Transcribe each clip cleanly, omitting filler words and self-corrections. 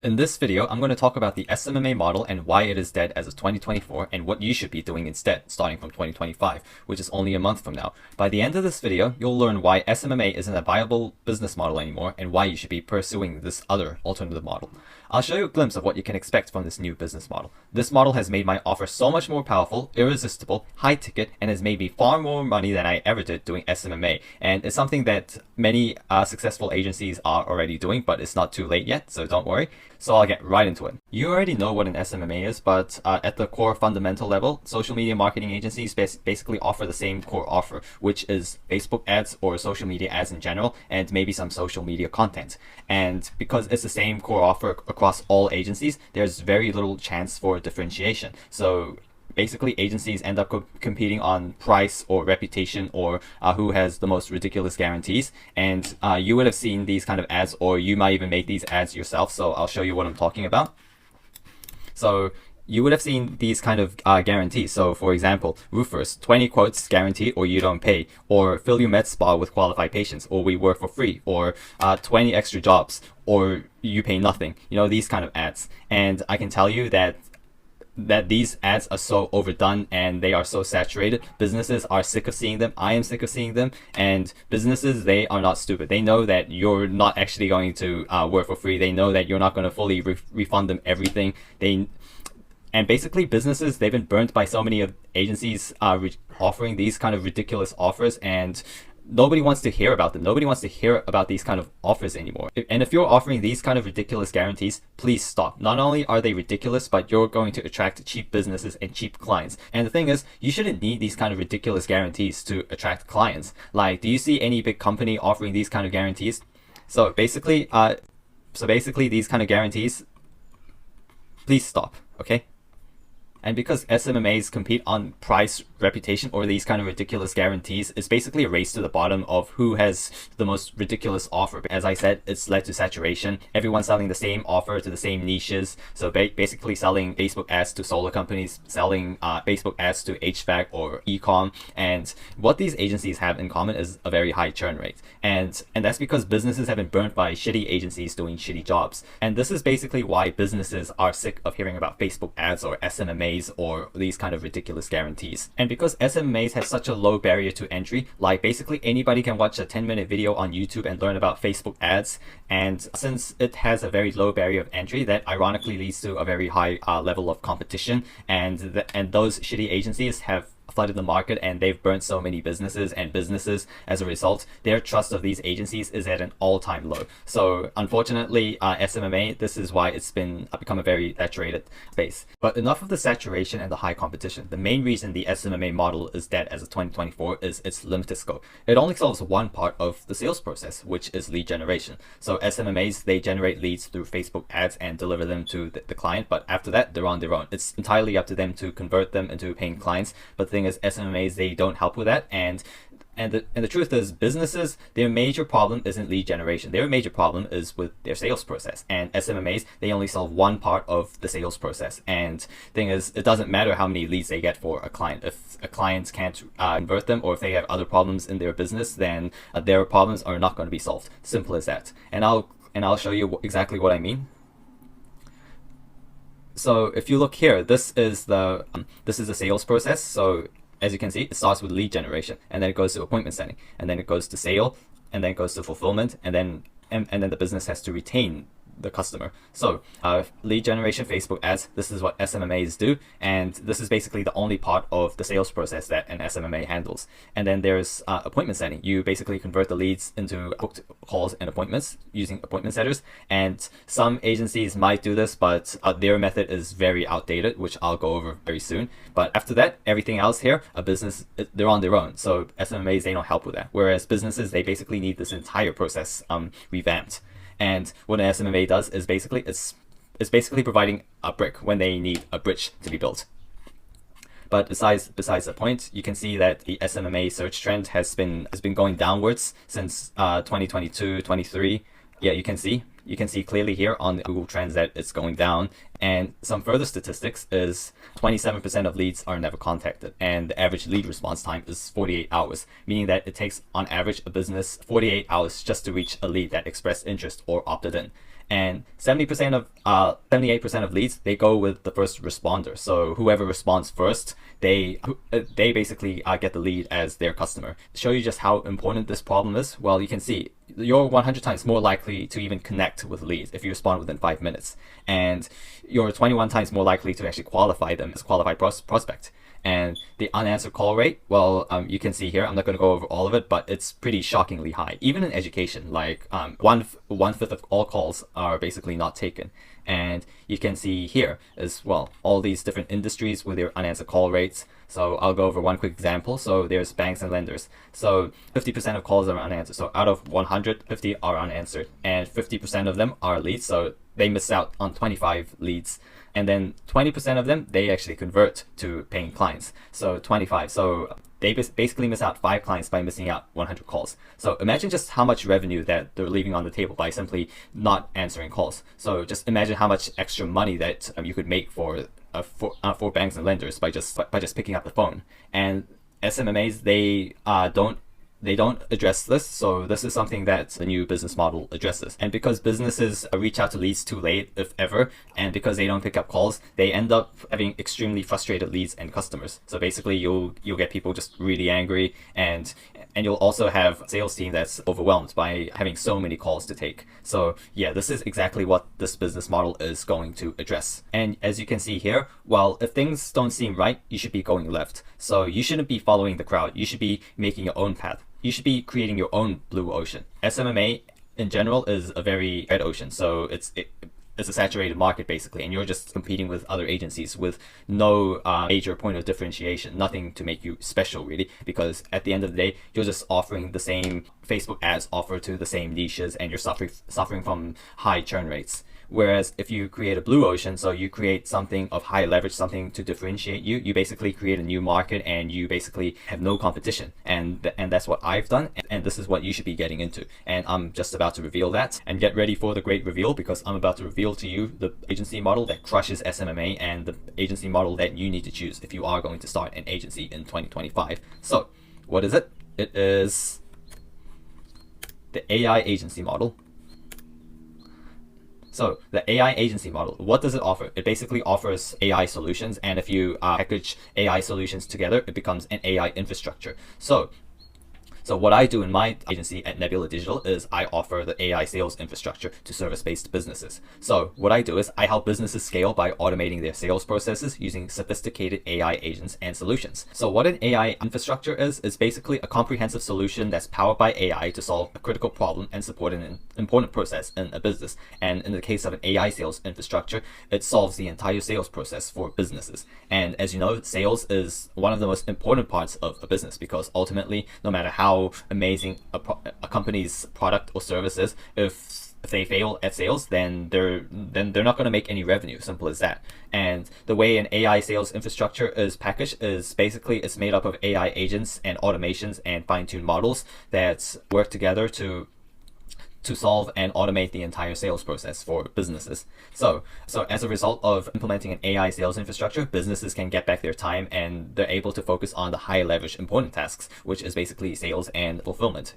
In this video, I'm going to talk about the SMMA model and why it is dead as of 2024 and what you should be doing instead starting from 2025, which is only a month from now. By the end of this video, you'll learn why SMMA isn't a viable business model anymore and why you should be pursuing this other alternative model. I'll show you a glimpse of what you can expect from this new business model. This model has made my offer so much more powerful, irresistible, high ticket, and has made me far more money than I ever did doing SMMA. And it's something that many successful agencies are already doing, but it's not too late yet, so don't worry. So I'll get right into it. You already know what an SMMA is, but at the core fundamental level, social media marketing agencies basically offer the same core offer, which is Facebook ads or social media ads in general, and maybe some social media content. And because it's the same core offer across all agencies, there's very little chance for differentiation. So basically, agencies end up competing on price or reputation or who has the most ridiculous guarantees. And you would have seen these kind of ads, or you might even make these ads yourself. So I'll show you what I'm talking about. So you would have seen these kind of guarantees. So for example, roofers, 20 quotes guaranteed or you don't pay, or fill your med spa with qualified patients, or we work for free, or 20 extra jobs, or you pay nothing. You know, these kind of ads. And I can tell you that these ads are so overdone and they are so saturated. Businesses are sick of seeing them. I am sick of seeing them. And businesses, they are not stupid. They know that you're not actually going to work for free. They know that you're not going to fully refund them everything. And basically, businesses, they've been burnt by so many of agencies offering these kind of ridiculous offers, and nobody wants to hear about them. Nobody wants to hear about these kind of offers anymore. And if you're offering these kind of ridiculous guarantees, please stop. Not only are they ridiculous, but you're going to attract cheap businesses and cheap clients. And the thing is, you shouldn't need these kind of ridiculous guarantees to attract clients. Like, do you see any big company offering these kind of guarantees? So basically, these kind of guarantees, please stop, okay? And because SMMAs compete on price, reputation, or these kind of ridiculous guarantees, it's basically a race to the bottom of who has the most ridiculous offer. As I said, it's led to saturation. Everyone's selling the same offer to the same niches. So basically selling Facebook ads to solar companies, selling Facebook ads to HVAC or e-com. And what these agencies have in common is a very high churn rate. And that's because businesses have been burnt by shitty agencies doing shitty jobs. And this is basically why businesses are sick of hearing about Facebook ads or SMMAs or these kind of ridiculous guarantees. And because SMMAs has such a low barrier to entry, like basically anybody can watch a 10-minute video on YouTube and learn about Facebook ads. And since it has a very low barrier of entry, that ironically leads to a very high level of competition. And those shitty agencies have flooded the market, and they've burnt so many businesses, and businesses as a result, their trust of these agencies is at an all-time low. So unfortunately, SMMA, this is why it's become a very saturated space. But enough of the saturation and the high competition. The main reason the SMMA model is dead as of 2024 is its limited scope. It only solves one part of the sales process, which is lead generation. So SMMAs, they generate leads through Facebook ads and deliver them to the client, but after that, they're on their own. It's entirely up to them to convert them into paying clients. But the thing is, SMMAs, they don't help with that. And the truth is, businesses, their major problem isn't lead generation. Their major problem is with their sales process. And SMMAs, they only solve one part of the sales process. And thing is, it doesn't matter how many leads they get for a client. If a client can't convert them, or if they have other problems in their business, then their problems are not going to be solved. Simple as that. And I'll show you exactly what I mean. So if you look here, this is the sales process. So as you can see, it starts with lead generation, and then it goes to appointment setting, and then it goes to sale, and then it goes to fulfillment, and then the business has to retain the customer. So lead generation, Facebook ads, this is what SMMAs do, and this is basically the only part of the sales process that an SMMA handles. And then there's appointment setting. You basically convert the leads into booked calls and appointments using appointment setters. And some agencies might do this, but their method is very outdated, which I'll go over very soon. But after that, everything else here, a business, they're on their own. So SMMAs, they don't help with that. Whereas businesses, they basically need this entire process revamped. And what an SMMA does is basically it's providing a brick when they need a bridge to be built. But besides the point, you can see that the SMMA search trend has been going downwards since 2022, 23. Yeah, you can see clearly here on the Google Trends that it's going down. And some further statistics is 27% of leads are never contacted, and the average lead response time is 48 hours, meaning that it takes on average a business 48 hours just to reach a lead that expressed interest or opted in. And 78% of leads, they go with the first responder. So whoever responds first, they basically get the lead as their customer. To show you just how important this problem is, well, you can see you're 100 times more likely to even connect with leads if you respond within 5 minutes, and you're 21 times more likely to actually qualify them as a qualified prospect. And the unanswered call rate, well, you can see here, I'm not going to go over all of it, but it's pretty shockingly high. Even in education, like one-fifth of all calls are basically not taken. And you can see here as well, all these different industries with their unanswered call rates. So I'll go over one quick example. So there's banks and lenders. So 50% of calls are unanswered. So out of 100, 50 are unanswered. And 50% of them are leads. So they miss out on 25 leads. And then 20% of them, they actually convert to paying clients. So 25. So they basically miss out 5 clients by missing out 100 calls. So imagine just how much revenue that they're leaving on the table by simply not answering calls. So just imagine how much extra money that you could make for banks and lenders by just picking up the phone. And SMMAs, they don't address this, so this is something that the new business model addresses. And because businesses reach out to leads too late, if ever, and because they don't pick up calls, they end up having extremely frustrated leads and customers. So basically, you'll get people just really angry, and you'll also have a sales team that's overwhelmed by having so many calls to take. So yeah, this is exactly what this business model is going to address. And as you can see here, well, if things don't seem right, you should be going left. So you shouldn't be following the crowd. You should be making your own path. You should be creating your own blue ocean. SMMA in general is a very red ocean, so it's a saturated market basically, and you're just competing with other agencies with no major point of differentiation, nothing to make you special really, because at the end of the day, you're just offering the same Facebook ads offer to the same niches, and you're suffering from high churn rates. Whereas if you create a blue ocean, so you create something of high leverage, something to differentiate you, you basically create a new market, and you basically have no competition. And that's what I've done, and this is what you should be getting into. And I'm just about to reveal that. And get ready for the great reveal, because I'm about to reveal to you the agency model that crushes SMMA and the agency model that you need to choose if you are going to start an agency in 2025. So what is it? It is the AI agency model. So the AI agency model, what does it offer? It basically offers AI solutions, and if you package AI solutions together, it becomes an AI infrastructure. So what I do in my agency at Nebula Digital is I offer the AI sales infrastructure to service-based businesses. So what I do is I help businesses scale by automating their sales processes using sophisticated AI agents and solutions. So what an AI infrastructure is basically a comprehensive solution that's powered by AI to solve a critical problem and support an important process in a business. And in the case of an AI sales infrastructure, it solves the entire sales process for businesses. And as you know, sales is one of the most important parts of a business, because ultimately, no matter how amazing a company's product or service is, if they fail at sales, then they're not going to make any revenue. Simple as that. And the way an AI sales infrastructure is packaged is basically it's made up of AI agents and automations and fine-tuned models that work together to solve and automate the entire sales process for businesses. So as a result of implementing an AI sales infrastructure, businesses can get back their time, and they're able to focus on the high leverage important tasks, which is basically sales and fulfillment.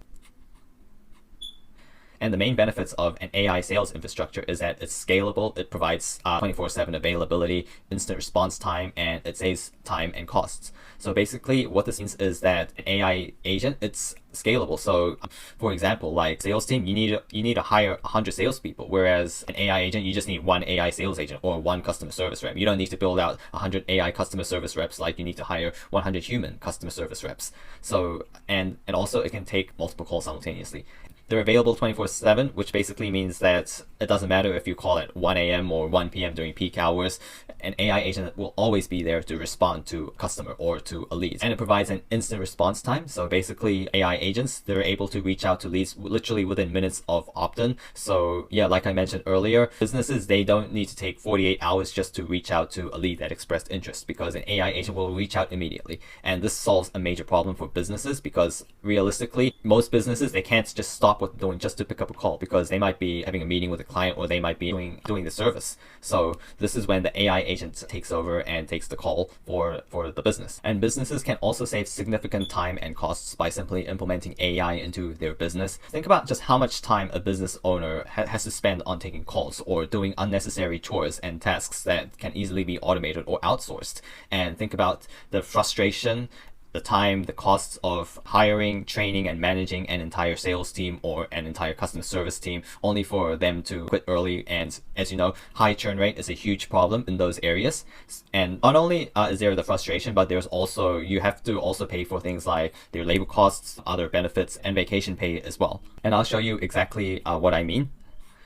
And the main benefits of an AI sales infrastructure is that it's scalable, it provides 24/7 availability, instant response time, and it saves time and costs. So basically what this means is that an AI agent, it's scalable. So for example, like sales team, you need to hire 100 salespeople, whereas an AI agent, you just need one AI sales agent or one customer service rep. You don't need to build out 100 AI customer service reps like you need to hire 100 human customer service reps. So and also it can take multiple calls simultaneously. They're available 24/7, which basically means that it doesn't matter if you call at 1 a.m. or 1 p.m. during peak hours, an AI agent will always be there to respond to a customer or to a lead. And it provides an instant response time. So basically AI agents, they're able to reach out to leads literally within minutes of opt-in. So yeah, like I mentioned earlier, businesses, they don't need to take 48 hours just to reach out to a lead that expressed interest, because an AI agent will reach out immediately. And this solves a major problem for businesses, because realistically, most businesses, they can't just stop stop what they're doing just to pick up a call, because they might be having a meeting with a client, or they might be doing the service. So this is when the AI agent takes over and takes the call for the business. And businesses can also save significant time and costs by simply implementing AI into their business. Think about just how much time a business owner has to spend on taking calls or doing unnecessary chores and tasks that can easily be automated or outsourced. And think about the frustration, the time, the costs of hiring, training, and managing an entire sales team or an entire customer service team, only for them to quit early. And as you know, high churn rate is a huge problem in those areas. And not only is there the frustration, but there's also, you have to also pay for things like their labor costs, other benefits, and vacation pay as well. And I'll show you exactly what I mean.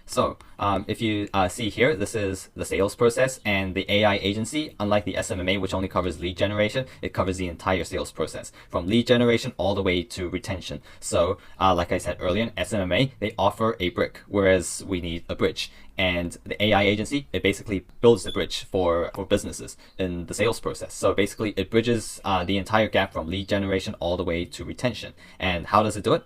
So if you see here, this is the sales process, and the AI agency, unlike the SMMA, which only covers lead generation, it covers the entire sales process from lead generation all the way to retention. So like I said earlier, in SMMA, they offer a brick, whereas we need a bridge. And the AI agency, it basically builds the bridge for businesses in the sales process. So basically it bridges the entire gap from lead generation all the way to retention. And how does it do it?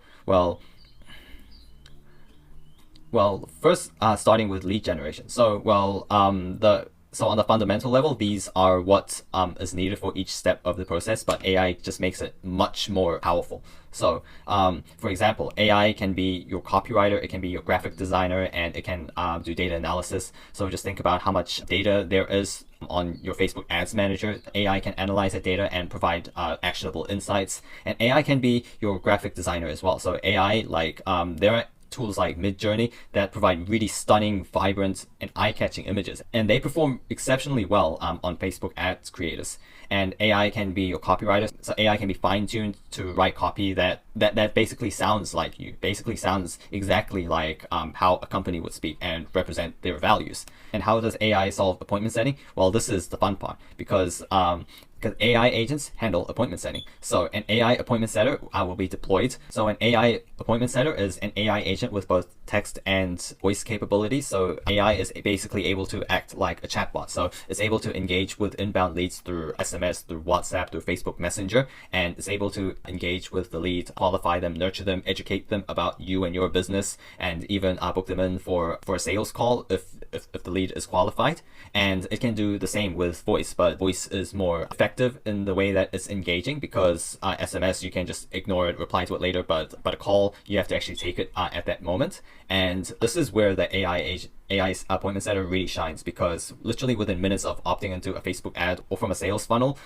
Well, first, starting with lead generation. So, on the fundamental level, these are what is needed for each step of the process, but AI just makes it much more powerful. So, for example, AI can be your copywriter, it can be your graphic designer, and it can do data analysis. So just think about how much data there is on your Facebook Ads Manager. AI can analyze that data and provide actionable insights. And AI can be your graphic designer as well. So AI, there are tools like Midjourney that provide really stunning, vibrant, and eye-catching images, and they perform exceptionally well on Facebook ads creators. And AI can be your copywriter, so AI can be fine-tuned to write copy that basically sounds like you, basically sounds exactly like how a company would speak and represent their values. And how does AI solve appointment setting? Well, this is the fun part, because AI agents handle appointment setting. So an AI appointment setter will be deployed. So an AI appointment setter is an AI agent with both text and voice capabilities. So AI is basically able to act like a chatbot. So it's able to engage with inbound leads through SMS, through WhatsApp, through Facebook Messenger, and it's able to engage with the lead, qualify them, nurture them, educate them about you and your business, and even book them in for a sales call if the lead is qualified. And it can do the same with voice, but voice is more effective in the way that it's engaging, because SMS, you can just ignore it, reply to it later, but a call, you have to actually take it at that moment. And this is where the AI's appointment setter really shines, because literally within minutes of opting into a Facebook ad or from a sales funnel,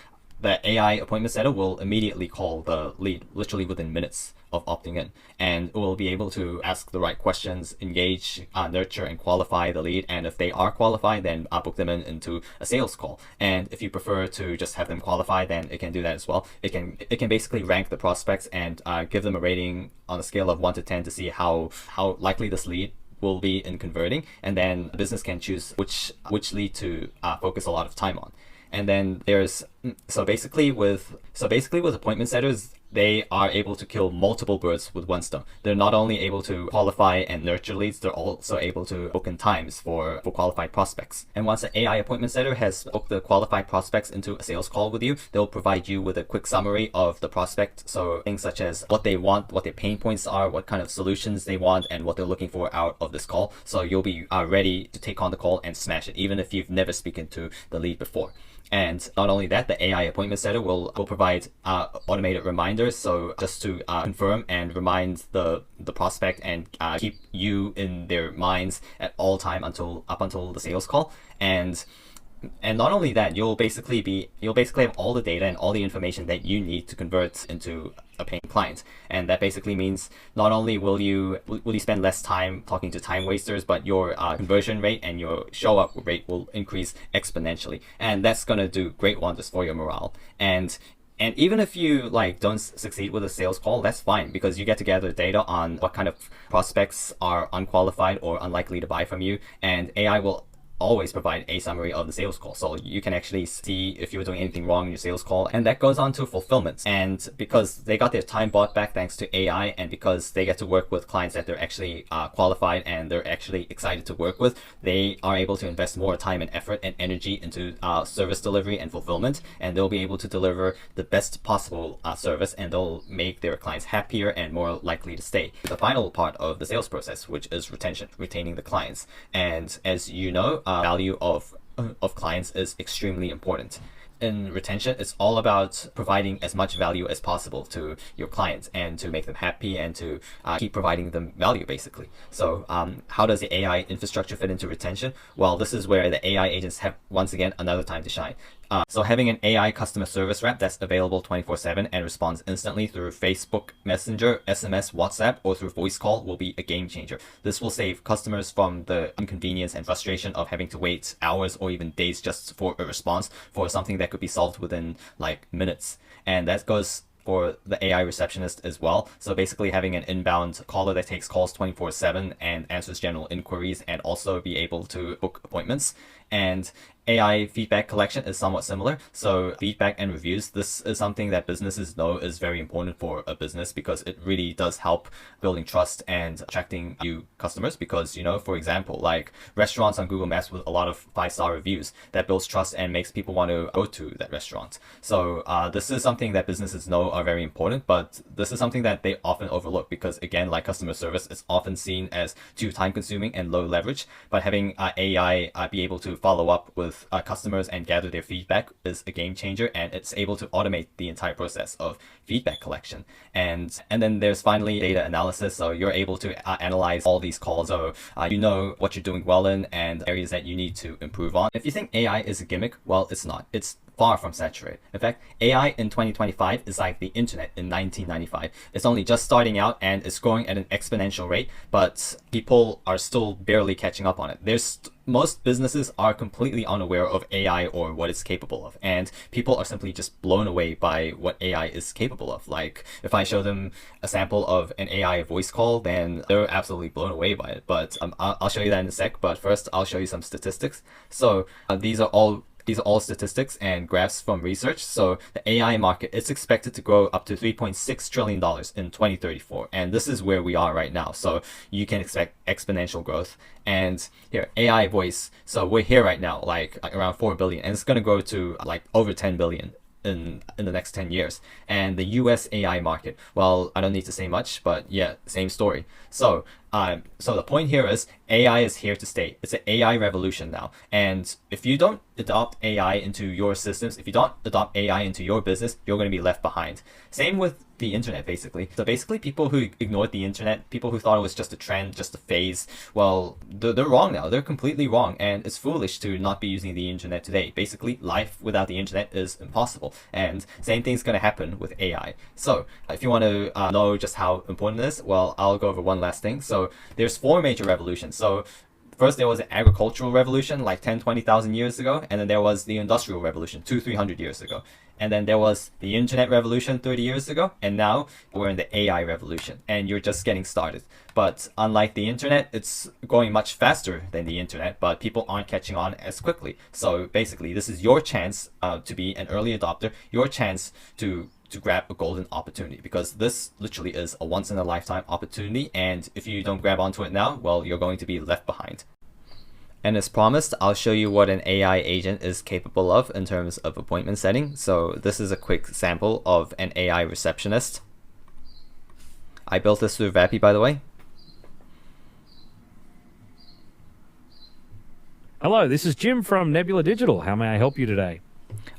the AI appointment setter will immediately call the lead, literally within minutes of opting in, and it will be able to ask the right questions, engage, nurture, and qualify the lead. And if they are qualified, then book them into a sales call. And if you prefer to just have them qualify, then it can do that as well. It can basically rank the prospects and give them a rating on a scale of 1 to 10 to see how likely this lead will be in converting, and then the business can choose which lead to focus a lot of time on. And then there's so basically with appointment setters, they are able to kill multiple birds with one stone. They're not only able to qualify and nurture leads, they're also able to book in times for qualified prospects. And once an AI appointment setter has booked the qualified prospects into a sales call with you, they'll provide you with a quick summary of the prospect. So things such as what they want, what their pain points are, what kind of solutions they want, and what they're looking for out of this call. So you'll be ready to take on the call and smash it, even if you've never spoken to the lead before. And not only that, the AI appointment setter will provide automated reminders, so just to confirm and remind the prospect and keep you in their minds at all time up until the sales call. And not only that, you'll basically have all the data and all the information that you need to convert into a paying client. And that basically means not only will you spend less time talking to time wasters, but your conversion rate and your show up rate will increase exponentially. And that's gonna do great wonders for your morale. And even if you don't succeed with a sales call, that's fine, because you get to gather data on what kind of prospects are unqualified or unlikely to buy from you, and AI will always provide a summary of the sales call. So you can actually see if you're doing anything wrong in your sales call. And that goes on to fulfillment. And because they got their time bought back thanks to AI, and because they get to work with clients that they're actually qualified and they're actually excited to work with, they are able to invest more time and effort and energy into service delivery and fulfillment. And they'll be able to deliver the best possible service, and they'll make their clients happier and more likely to stay. The final part of the sales process, which is retention, retaining the clients. And as you know, value of clients is extremely important. In retention, it's all about providing as much value as possible to your clients and to make them happy and to keep providing them value, basically. So how does the AI infrastructure fit into retention? Well, this is where the AI agents have, once again, another time to shine. So having an AI customer service rep that's available 24/7 and responds instantly through Facebook Messenger, SMS, WhatsApp, or through voice call will be a game changer. This will save customers from the inconvenience and frustration of having to wait hours or even days just for a response for something that could be solved within like minutes. And that goes for the AI receptionist as well. So basically having an inbound caller that takes calls 24/7 and answers general inquiries, and also be able to book appointments. And AI feedback collection is somewhat similar. So feedback and reviews, this is something that businesses know is very important for a business, because it really does help building trust and attracting new customers. Because, you know, for example, like restaurants on Google Maps with a lot of 5-star reviews, that builds trust and makes people want to go to that restaurant. So this is something that businesses know are very important, but this is something that they often overlook, because again, like customer service, is often seen as too time consuming and low leverage. But having AI be able to follow up with customers and gather their feedback is a game changer, and it's able to automate the entire process of feedback collection. And then there's finally data analysis. So you're able to analyze all these calls, so you know what you're doing well in and areas that you need to improve on. If you think AI is a gimmick, well, it's not. It's far from saturated. In fact, AI in 2025 is like the internet in 1995. It's only just starting out and it's growing at an exponential rate, but people are still barely catching up on it. Most businesses are completely unaware of AI or what it's capable of, and people are simply just blown away by what AI is capable of. Like if I show them a sample of an AI voice call, then they're absolutely blown away by it. But I'll show you that in a sec. But first, I'll show you some statistics. So these are all statistics and graphs from research. So the AI market is expected to grow up to $3.6 trillion in 2034. And this is where we are right now. So you can expect exponential growth. And here, AI voice. So we're here right now, like around 4 billion. And it's going to grow to like over 10 billion in the next 10 years. And the US AI market, well, I don't need to say much, but yeah, same story. So the point here is AI is here to stay. It's an AI revolution now. And if you don't adopt AI into your systems, if you don't adopt AI into your business, you're going to be left behind. Same with the internet, basically. So basically, people who ignored the internet, people who thought it was just a trend, just a phase, well, they're wrong now. They're completely wrong. And it's foolish to not be using the internet today. Basically, life without the internet is impossible. And same thing's going to happen with AI. So if you want to know just how important it is, well, I'll go over one last thing. So there's 4 major revolutions. So first, there was an agricultural revolution like 10, 20,000 years ago. And then there was the industrial revolution 200-300 years ago. And then there was the internet revolution 30 years ago. And now we're in the AI revolution, and you're just getting started. But unlike the internet, it's going much faster than the internet, but people aren't catching on as quickly. So basically, this is your chance to be an early adopter, your chance to grab a golden opportunity, because this literally is a once in a lifetime opportunity. And if you don't grab onto it now, well, you're going to be left behind. And as promised, I'll show you what an AI agent is capable of in terms of appointment setting. So this is a quick sample of an AI receptionist. I built this through VAPI, by the way. Hello, this is Jim from Nebula Digital. How may I help you today?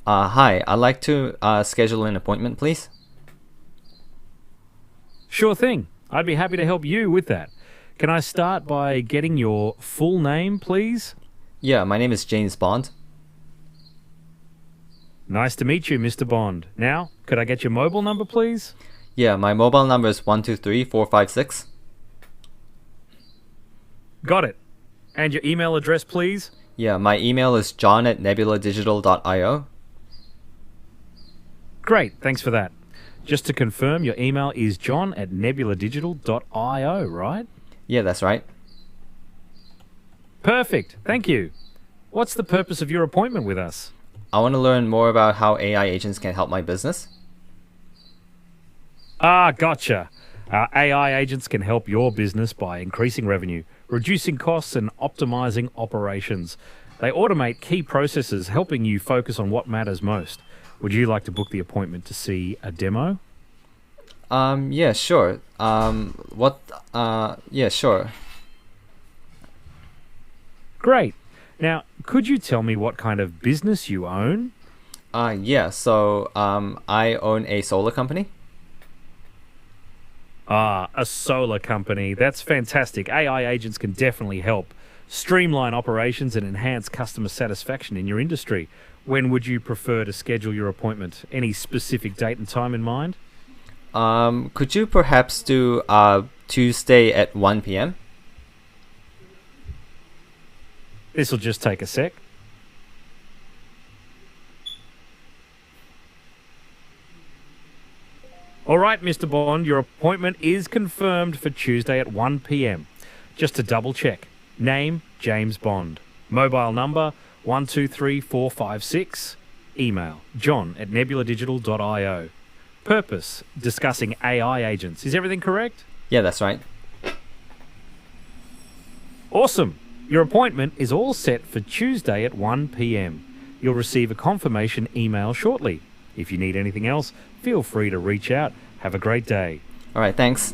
Hi, I'd like to schedule an appointment, please. Sure thing. I'd be happy to help you with that. Can I start by getting your full name, please? Yeah, my name is James Bond. Nice to meet you, Mr. Bond. Now, could I get your mobile number, please? Yeah, my mobile number is 123456. Got it. And your email address, please? Yeah, my email is john@nebuladigital.io. Great, thanks for that. Just to confirm, your email is john@nebuladigital.io, right? Yeah, that's right. Perfect, thank you. What's the purpose of your appointment with us? I want to learn more about how AI agents can help my business. Ah, gotcha. Our AI agents can help your business by increasing revenue, reducing costs, and optimizing operations. They automate key processes, helping you focus on what matters most. Would you like to book the appointment to see a demo? Yeah, sure. Yeah, sure. Great. Now, could you tell me what kind of business you own? Yeah, so, I own a solar company. Ah, a solar company. That's fantastic. AI agents can definitely help streamline operations and enhance customer satisfaction in your industry. When would you prefer to schedule your appointment? Any specific date and time in mind? Could you perhaps do, Tuesday at 1 p.m.? This will just take a sec. All right, Mr. Bond, your appointment is confirmed for Tuesday at 1 p.m. Just to double check. Name, James Bond. Mobile number, 123456. Email, john@nebuladigital.io. Purpose, discussing AI agents. Is everything correct? Yeah, that's right. Awesome. Your appointment is all set for Tuesday at 1 p.m. You'll receive a confirmation email shortly. If you need anything else, feel free to reach out. Have a great day. All right, thanks.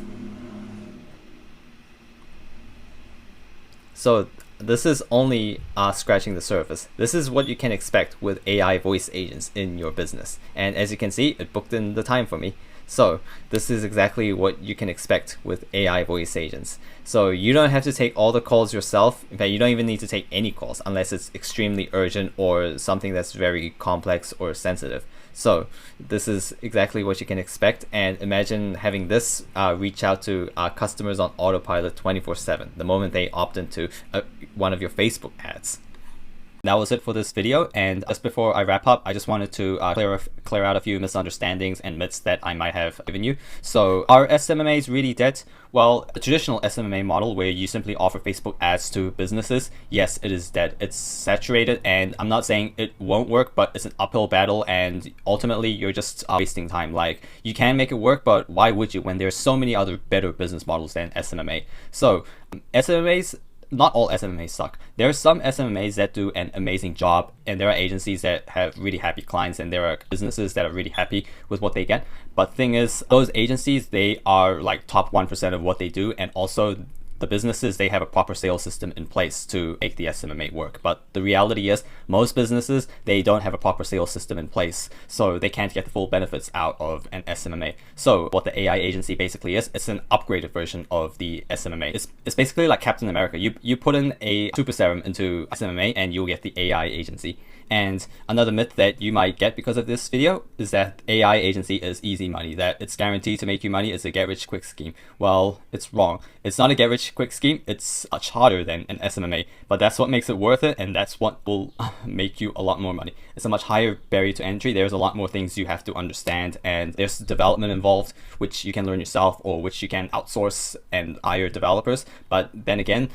So this is only scratching the surface. This is what you can expect with AI voice agents in your business. And as you can see, it booked in the time for me. So this is exactly what you can expect with AI voice agents. So you don't have to take all the calls yourself. In fact, you don't even need to take any calls unless it's extremely urgent or something that's very complex or sensitive. So this is exactly what you can expect. And imagine having this reach out to customers on autopilot 24/7 the moment they opt into one of your Facebook ads. That was it for this video, and just before I wrap up, I just wanted to clear out a few misunderstandings and myths that I might have given you. So are SMMAs really dead? Well, a traditional SMMA model where you simply offer Facebook ads to businesses, yes, it is dead. It's saturated, and I'm not saying it won't work, but it's an uphill battle, and ultimately you're just wasting time. Like, you can make it work, but why would you when there's so many other better business models than SMMA? So SMMAs, not all SMMAs suck. There are some SMMAs that do an amazing job, and there are agencies that have really happy clients, and there are businesses that are really happy with what they get. But the thing is, those agencies, they are like top 1% of what they do, and also the businesses, they have a proper sales system in place to make the SMMA work. But the reality is, most businesses, they don't have a proper sales system in place, so they can't get the full benefits out of an SMMA. So what the AI agency basically is, it's an upgraded version of the SMMA. It's basically like Captain America. You put in a super serum into SMMA and you'll get the AI agency. And another myth that you might get because of this video is that AI agency is easy money, that it's guaranteed to make you money, it's a get-rich-quick scheme. Well, it's wrong. It's not a get-rich-quick scheme, it's much harder than an SMMA, but that's what makes it worth it, and that's what will make you a lot more money. It's a much higher barrier to entry, there's a lot more things you have to understand, and there's development involved, which you can learn yourself, or which you can outsource and hire developers. But then again,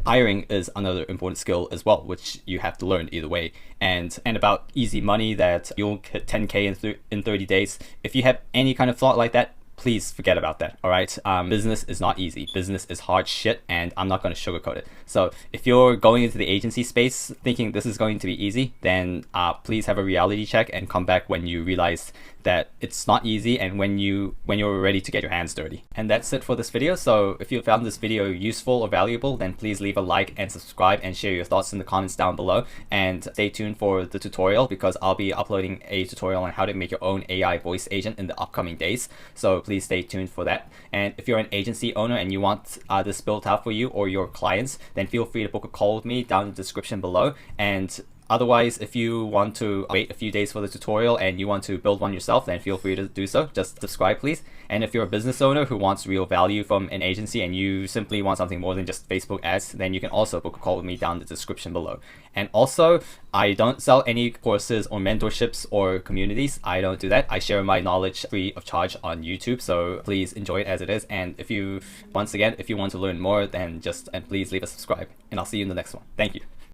hiring is another important skill as well, which you have to learn either way. And about easy money, that you'll hit 10K in 30 days. If you have any kind of thought like that, please forget about that, all right? Business is not easy. Business is hard shit, and I'm not going to sugarcoat it. So if you're going into the agency space thinking this is going to be easy, then please have a reality check and come back when you realize that it's not easy, and when you're ready to get your hands dirty. And that's it for this video. So if you found this video useful or valuable, then please leave a like and subscribe and share your thoughts in the comments down below, and stay tuned for the tutorial, because I'll be uploading a tutorial on how to make your own AI voice agent in the upcoming days. So please stay tuned for that. And if you're an agency owner and you want this built out for you or your clients, then feel free to book a call with me down in the description below. And otherwise, if you want to wait a few days for the tutorial and you want to build one yourself, then feel free to do so. Just subscribe, please. And if you're a business owner who wants real value from an agency and you simply want something more than just Facebook ads, then you can also book a call with me down in the description below. And also, I don't sell any courses or mentorships or communities. I don't do that. I share my knowledge free of charge on YouTube, so please enjoy it as it is. And if you want to learn more, then please leave a subscribe. And I'll see you in the next one. Thank you.